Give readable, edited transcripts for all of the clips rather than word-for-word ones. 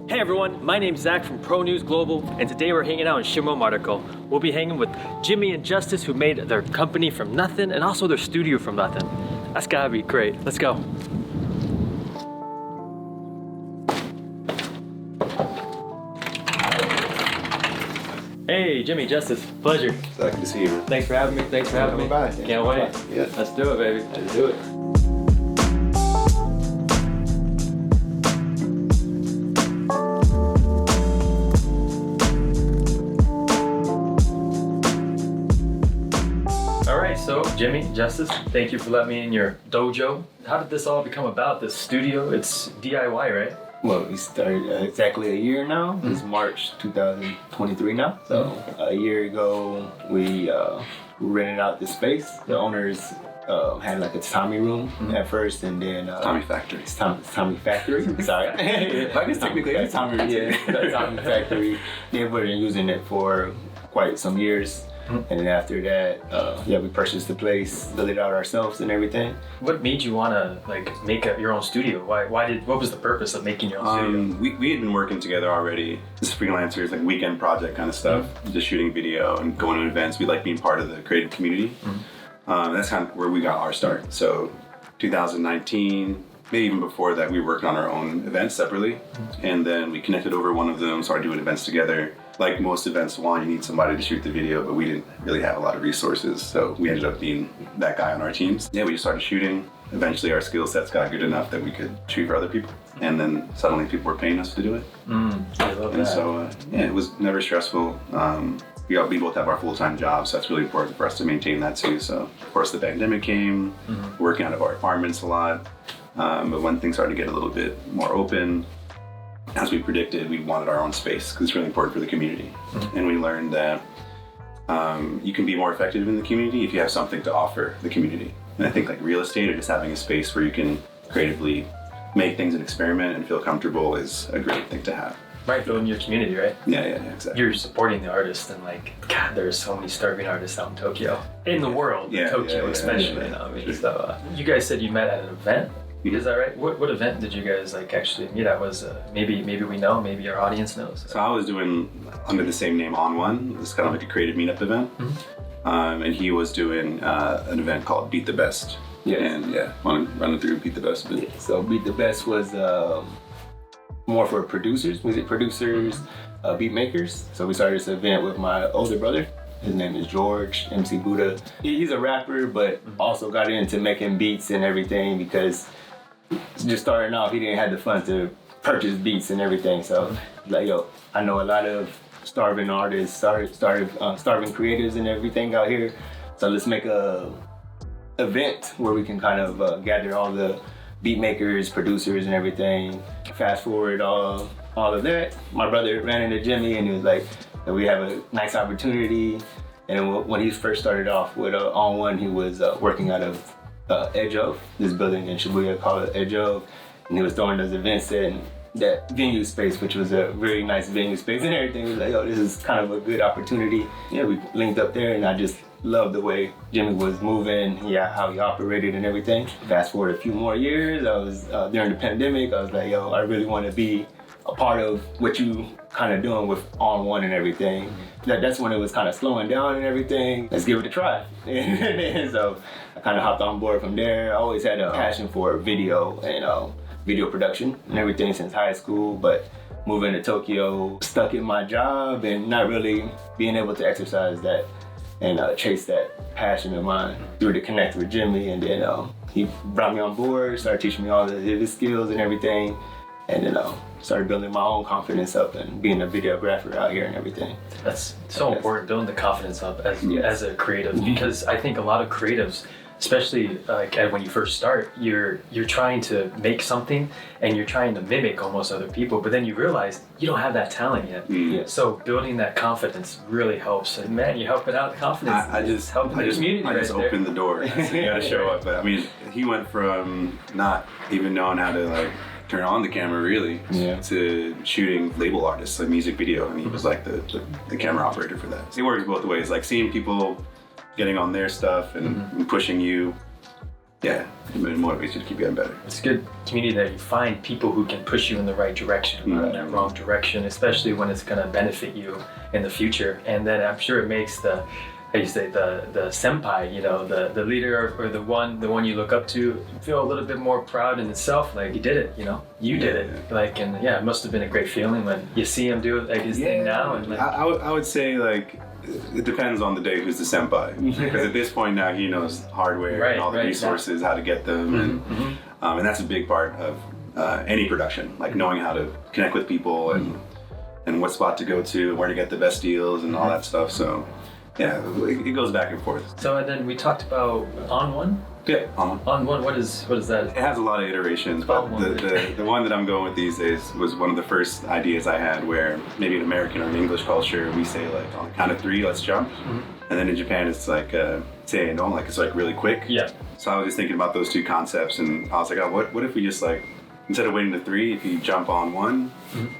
Hey everyone, my name's Zach from PRONEWS Global, and today we're hanging out in Shimo Martico. We'll be hanging with Jimi and Justice, who made their company from nothing and also their studio from nothing. That's gotta be great. Let's go. Hey, Jimi, Justice, pleasure. Good to see you, man. Thanks for having me. Thanks for having me. Bye. Can't wait. Yeah. Let's do it, baby. Let's do it. So, Jimi, Justice, thank you for letting me in your dojo. How did this all become about, this studio? It's DIY, right? Well, we started exactly a year now. It's March 2023 now. So a year ago, we rented out the space. The owners had like a Tommy room at first, and then Tommy Factory. It's Tommy Factory. Sorry, I guess technically it's Tommy room. Yeah, the Tommy Factory. They were using it for quite some years. And then after that, we purchased the place, built it out ourselves and everything. What made you want to make your own studio? What was the purpose of making your own studio? We had been working together already as freelancers, like weekend project kind of stuff, just shooting video and going to events. We like being part of the creative community. That's kind of where we got our start. So 2019, maybe even before that, we worked on our own events separately. And then we connected over one of them, started doing events together. Like most events, you need somebody to shoot the video, but we didn't really have a lot of resources. So we ended up being that guy on our teams. Yeah, we just started shooting. Eventually our skill sets got good enough that we could shoot for other people. And then suddenly people were paying us to do it. I love and that. So it was never stressful. We both have our full-time jobs, so that's really important for us to maintain that too. So of course the pandemic came, working out of our apartments a lot. But when things started to get a little bit more open, as we predicted, we wanted our own space because it's really important for the community. And we learned that you can be more effective in the community if you have something to offer the community. And I think like real estate or just having a space where you can creatively make things and experiment and feel comfortable is a great thing to have. Right, building your community, right? Yeah, exactly. You're supporting the artist, and God, there's so many starving artists out in Tokyo. In the world, Tokyo especially. You know, I mean, Sure. So you guys said you met at an event. Is that right? What event did you guys actually meet at? Was maybe we know, maybe our audience knows. So I was doing under the same name OnOne. It was kind of like a creative meetup event. And he was doing an event called Beat the Best. And want to run it through Beat the Best a bit. So Beat the Best was more for producers, music producers, beat makers. So we started this event with my older brother. His name is George, MC Buddha. He's a rapper, but also got into making beats and everything because just starting off, he didn't have the funds to purchase beats and everything. So I know a lot of starving artists, starving creatives and everything out here. So let's make a event where we can kind of gather all the beat makers, producers and everything. Fast forward all of that, my brother ran into Jimi and he was like, we have a nice opportunity. And when he first started off with OnOne, he was working out of Edge of, this building in Shibuya called Edge of, and he was throwing those events in that venue space, which was a very nice venue space and everything. He was like, this is kind of a good opportunity. Yeah, we linked up there and I just loved the way Jimi was moving, how he operated and everything. Fast forward a few more years, I was during the pandemic, I was like, I really want to be a part of what you kind of doing with OnOne and everything. That's when it was kind of slowing down and everything. Let's give it a try. And so I kind of hopped on board from there. I always had a passion for video and video production and everything since high school, but moving to Tokyo, stuck in my job and not really being able to exercise that and chase that passion of mine through to connect with Jimi. And then he brought me on board, started teaching me all his skills and everything. And then started building my own confidence up and being a videographer out here and everything. That's so important, building the confidence up as a creative, because I think a lot of creatives, especially when you first start, you're trying to make something and you're trying to mimic almost other people, but then you realize you don't have that talent yet. So building that confidence really helps. And man, you're helping out the confidence. I just opened the door. You gotta show up. But I mean, he went from not even knowing how to turn on the camera really to shooting label artists, like music video, and he was like the camera operator for that. So it works both ways, like seeing people getting on their stuff and pushing you yeah, it motivates you to keep getting better. It's a good community that you find people who can push you in the right direction, not in that wrong direction, especially when it's going to benefit you in the future. And then I'm sure it makes the senpai, you know, the leader or the one you look up to feel a little bit more proud in itself, like you did it, you know, you did it. Like, and yeah, it must have been a great feeling when you see him do like his thing now. And like, I would say like, it depends on the day who's the senpai, because at this point now he knows hardware and all the resources, how to get them, and that's a big part of any production, like knowing how to connect with people and what spot to go to, where to get the best deals and all that stuff. So yeah, it goes back and forth. So and then we talked about OnOne. Yeah, OnOne. OnOne, what is that? It has a lot of iterations, but the one that I'm going with these days was one of the first ideas I had, where maybe in American or in English culture we say like on the count of 3, let's jump, and then in Japan it's like say no, like it's like really quick. Yeah. So I was just thinking about those two concepts, and I was like, oh, what if we just like, instead of waiting to 3, if you jump on 1,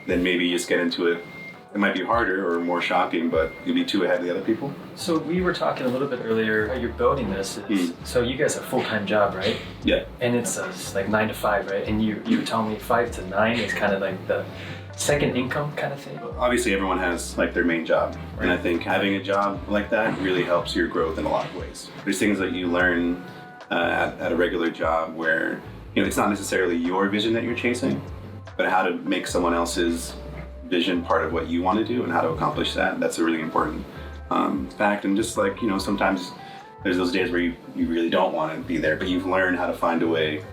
then maybe you just get into it. It might be harder or more shocking, but you'll be 2 ahead of the other people. So we were talking a little bit earlier how you're building this. So you guys have a full-time job, right? Yeah. And it's like 9 to 5, right? And you were telling me 5 to 9 is kind of like the second income kind of thing? Obviously everyone has like their main job. Right. And I think having a job like that really helps your growth in a lot of ways. There's things that you learn at a regular job where, you know, it's not necessarily your vision that you're chasing, but how to make someone else's vision part of what you want to do and how to accomplish that. That's a really important fact. And just like, you know, sometimes there's those days where you really don't want to be there, but you've learned how to find a way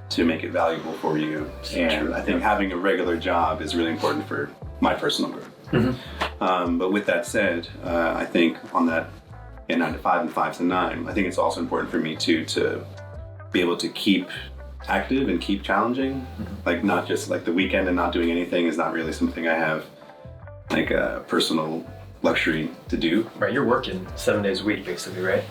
to make it valuable for you. And I think having a regular job is really important for my personal growth. But with that said, I think on that 9 to 5 and 5 to 9, I think it's also important for me too to be able to keep active and keep challenging. Like not just like the weekend and not doing anything is not really something I have like a personal luxury to do. Right, you're working 7 days a week basically, right?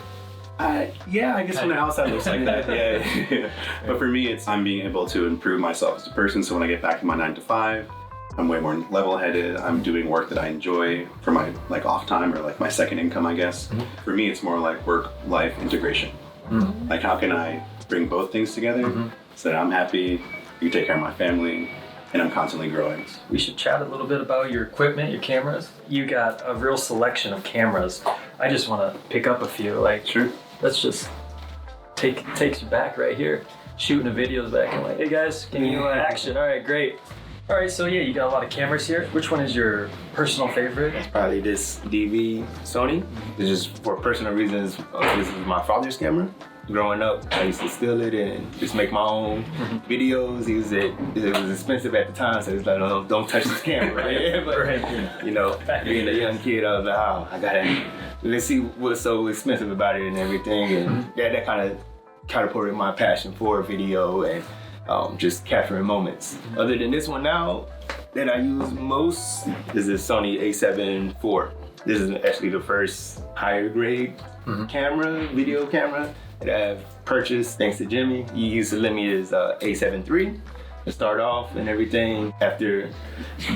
Yeah, I guess from the outside it looks like that. Yeah. But for me, I'm being able to improve myself as a person. So when I get back to my 9 to 5, I'm way more level-headed. I'm doing work that I enjoy for my like off time or like my second income, I guess. For me, it's more like work-life integration. Like how can I bring both things together so that I'm happy, you take care of my family, and I'm constantly growing. We should chat a little bit about your equipment, your cameras. You got a real selection of cameras. I just want to pick up a few. Like, sure. Let's just takes you back right here, shooting the videos back and like, hey guys, give me action. All right, great. All right, so yeah, you got a lot of cameras here. Which one is your personal favorite? Probably this DV Sony. It's just for personal reasons. This is my father's camera. Growing up, I used to steal it and just make my own videos. It was expensive at the time, so it's like, oh, don't touch this camera. Right? But, you know, being a young kid, I was like, oh, I gotta, let's see what's so expensive about it and everything. And that kind of catapulted my passion for video and just capturing moments. Other than this one now, that I use most is the Sony A7 IV. This is actually the first higher grade camera, video camera that I've purchased thanks to Jimmy. He used to lend me his A7 III to start off and everything. After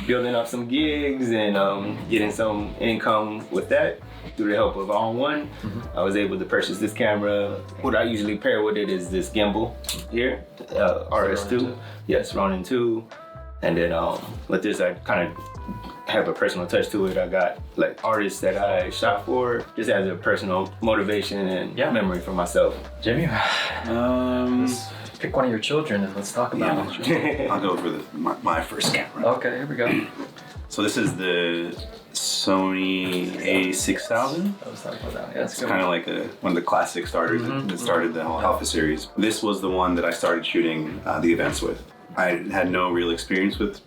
building up some gigs and getting some income with that, through the help of OnOne, I was able to purchase this camera. What I usually pair with it is this gimbal here, RS2. Yes, Ronin 2. And then with this, I kind of have a personal touch to it. I got like artists that I shot for, just as a personal motivation and memory for myself. Jimmy, let's pick one of your children and let's talk about it. I'll go for my first camera. Okay, here we go. So this is the Sony A6000. It's kind of like one of the classic starters that started the whole Alpha series. This was the one that I started shooting the events with. I had no real experience with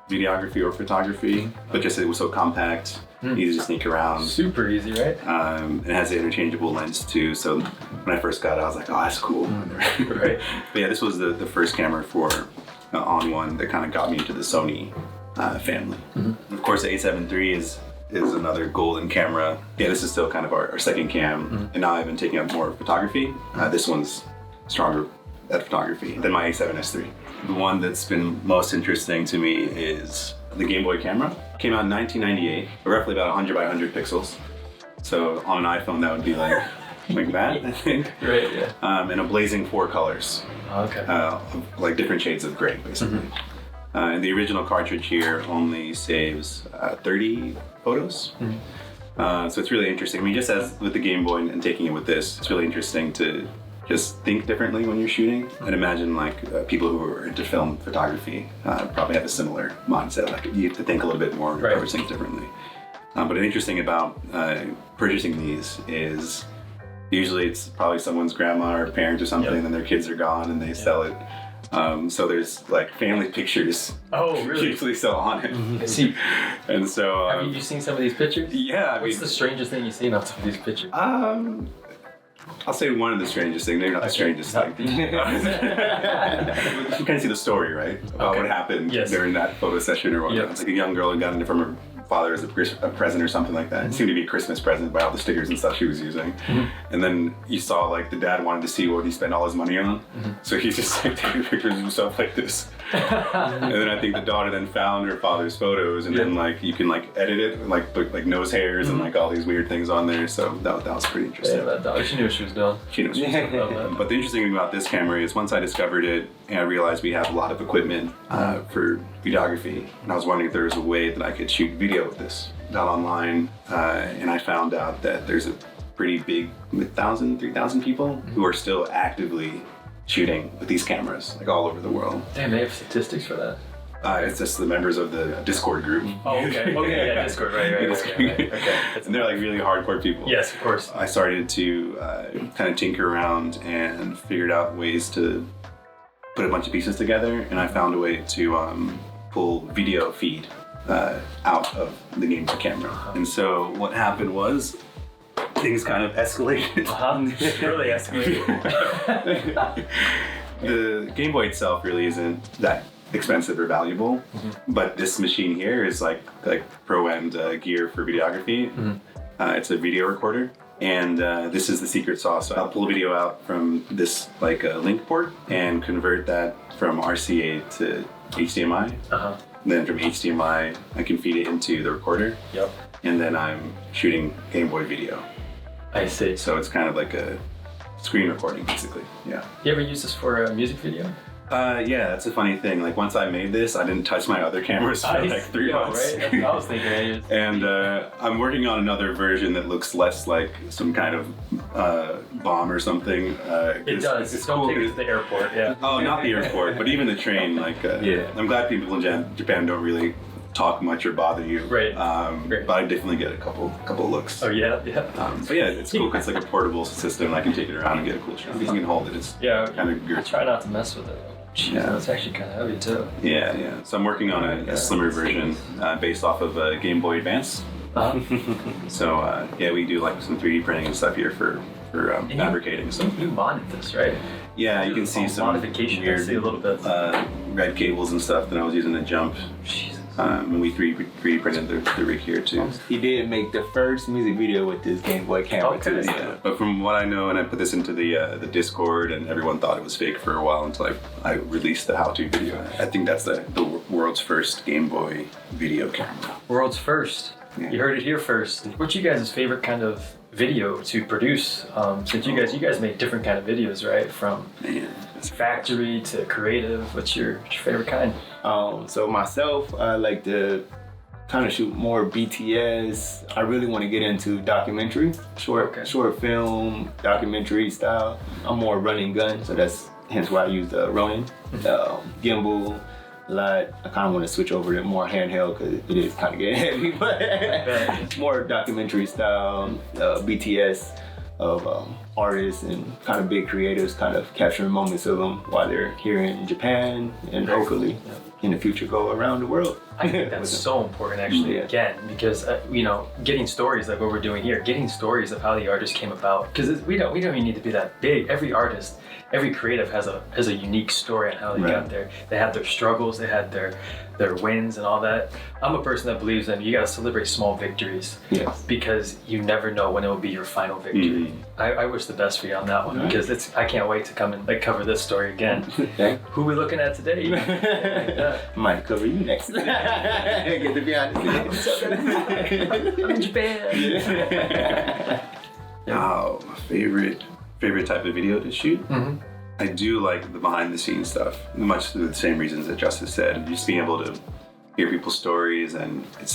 videography or photography, but just it was so compact, easy to sneak around. Super easy, right? It has an interchangeable lens too, so when I first got it, I was like, oh, that's cool. Right. But yeah, this was the first camera for OnOne that kind of got me into the Sony family. Of course, the A7 III is another golden camera. Yeah, this is still kind of our second cam, and now I've been taking up more photography. This one's stronger at photography than my A7S III. The one that's been most interesting to me is the Gameboy camera. Came out in 1998, roughly about 100 by 100 pixels. So on an iPhone, that would be like like that, I think. Right, yeah. And a blazing 4 colors. Okay. Like different shades of gray, basically. And the original cartridge here only saves 30 photos. So it's really interesting. I mean, just as with the Game Boy and taking it with this, it's really interesting to just think differently when you're shooting. And imagine like people who are into film photography probably have a similar mindset. Like you have to think a little bit more and approach things differently. But the interesting about purchasing these is usually it's probably someone's grandma or parent or something, and their kids are gone and they sell it. So there's like family pictures. Oh, really? Usually still on it. I see. And so. Have you seen some of these pictures? Yeah. What's the strangest thing you've seen on some of these pictures? I'll say one of the strangest things. Maybe not the strangest thing. You kind of see the story, right? About what happened during that photo session or whatnot. It's like a young girl who got it from her father as a present or something like that. It seemed to be a Christmas present by all the stickers and stuff she was using. And then you saw like the dad wanted to see what he spent all his money on. So he just like taking pictures of himself like this. And then I think the daughter then found her father's photos and then like you can like edit it and like put like nose hairs and like all these weird things on there. So that was pretty interesting. Yeah, that daughter, she knew what she was doing. She knew what she was doing. But the interesting thing about this camera is once I discovered it and I realized we have a lot of equipment for videography, and I was wondering if there was a way that I could shoot video with this. Got online and I found out that there's a pretty big 1,000, 3,000 people who are still actively shooting with these cameras, like all over the world. Damn, they have statistics for that? It's just the members of the Discord group. Oh, okay. Okay, yeah, Discord, right. Okay. And they're like really hardcore people. Yes, of course. I started to kind of tinker around and figured out ways to put a bunch of pieces together, and I found a way to pull video feed out of the Game Boy camera. And so what happened was things kind of escalated. Really escalated. The Game Boy itself really isn't that expensive or valuable, but this machine here is like pro-end gear for videography. It's a video recorder, and this is the secret sauce. So I'll pull a video out from this like link port and convert that from RCA to HDMI. Then from HDMI, I can feed it into the recorder. Yep. And then I'm shooting Game Boy video. I see. So it's kind of like a screen recording, basically. Yeah. You ever use this for a music video? Yeah, that's a funny thing. Like once I made this, I didn't touch my other cameras for like 3 months. Right? I was thinking. And I'm working on another version that looks less like some kind of bomb or something. It does. It's Don't cool take it to the airport. Yeah. Oh, not the airport, but even the train. Like, I'm glad people in Japan don't really talk much or bother you. Right. But I definitely get a couple looks. Oh yeah. But yeah, it's cool because it's like a portable system. And I can take it around and get a cool shot. If you can hold it, it's kind of good. I try not to mess with it. Jeez, it's actually kind of heavy too. Yeah. So I'm working on a slimmer version based off of Game Boy Advance. So we do like some 3D printing and stuff here for fabricating. So you modded this, right? Yeah, you can see some modification. weird I see a little bit. red cables and stuff that I was using to jump. Jesus. And we 3D printed the rig here too. He did make the first music video with this Game Boy camera too. Yeah. But from what I know, and I put this into the Discord, and everyone thought it was fake for a while until I released the how-to video. I think that's the world's first Game Boy video camera. World's first. Yeah. You heard it here first. What's you guys' favorite kind of video to produce? Since you guys make different kind of videos, right? From factory to creative. What's your favorite kind? So myself, I like to kind of shoot more BTS. I really want to get into documentary, short film, documentary style. I'm more running gun, so that's hence why I use the Ronin, gimbal. A lot. I kind of want to switch over to more handheld because it is kind of getting heavy, but more documentary style, BTS of artists and kind of big creatives, kind of capturing moments of them while they're here in Japan and hopefully in the future go around the world. I think that's so important actually, again, because getting stories like what we're doing here, getting stories of how the artist came about, because we don't even need to be that big. Every artist, every creative has a unique story on how they got there. They had their struggles, they had their wins and all that. I'm a person that believes in you gotta celebrate small victories because you never know when it will be your final victory. I wish the best for you on that one because I can't wait to come and come this story again. Who are we looking at today? Might cover you next. Get to be honest. I'm in Japan. Oh, my favorite type of video to shoot? Mm-hmm. I do like the behind the scenes stuff, much for the same reasons that Justice said. Just being able to hear people's stories, and it's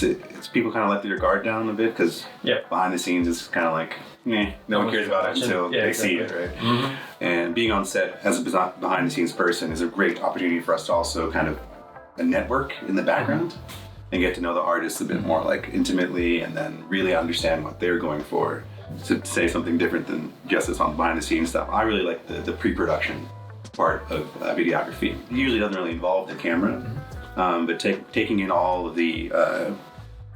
people kind of let their guard down a bit, because behind the scenes is kind of like, no one cares about it until they see it, right? Mm-hmm. And being on set as a behind the scenes person is a great opportunity for us to also kind of a network in the background and get to know the artists a bit more, like intimately, and then really understand what they're going for. To say something different than Justice on behind the scenes stuff, I really like the pre-production part of videography. It usually doesn't really involve the camera, but taking in all of the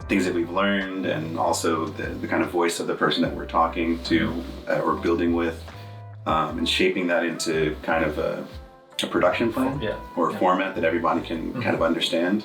things that we've learned, and also the kind of voice of the person that we're talking to or building with, and shaping that into kind of a production plan or a format that everybody can kind of understand,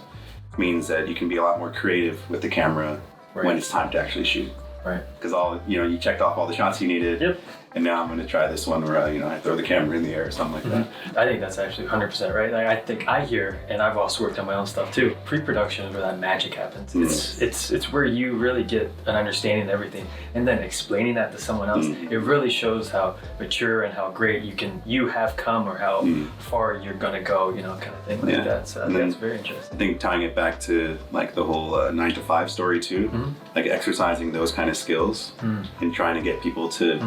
means that you can be a lot more creative with the camera when it's time to actually shoot. Right. Because you checked off all the shots you needed. Yep. And now I'm going to try this one where I throw the camera in the air or something like that. I think that's actually 100% right. Like, I think I hear, and I've also worked on my own stuff too, pre-production is where that magic happens. It's where you really get an understanding of everything, and then explaining that to someone else. It really shows how mature and how great you have come, or how far you're gonna go, kind of thing like that. So that's very interesting. I think tying it back to like the whole 9 to 5 story too, like exercising those kind of skills and trying to get people to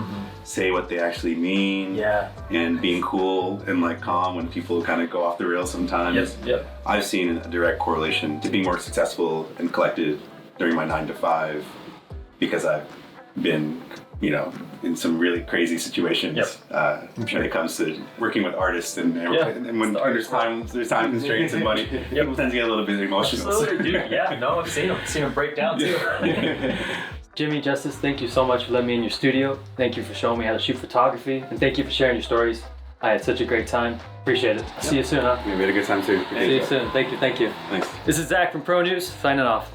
say what they actually mean, and being cool and like calm when people kind of go off the rails sometimes. I've seen a direct correlation to being more successful and collected during my 9 to 5, because I've been, in some really crazy situations when it comes to working with artists, and when there's time constraints and money, people tend to get a little bit emotional. Absolutely, dude. Yeah, no, I've seen them break down too. Jimmy, Justice, thank you so much for letting me in your studio. Thank you for showing me how to shoot photography, and thank you for sharing your stories. I had such a great time. Appreciate it. See you soon, huh? We had a good time too. See you soon. Thank you. Thanks. This is Zach from ProNews, signing off.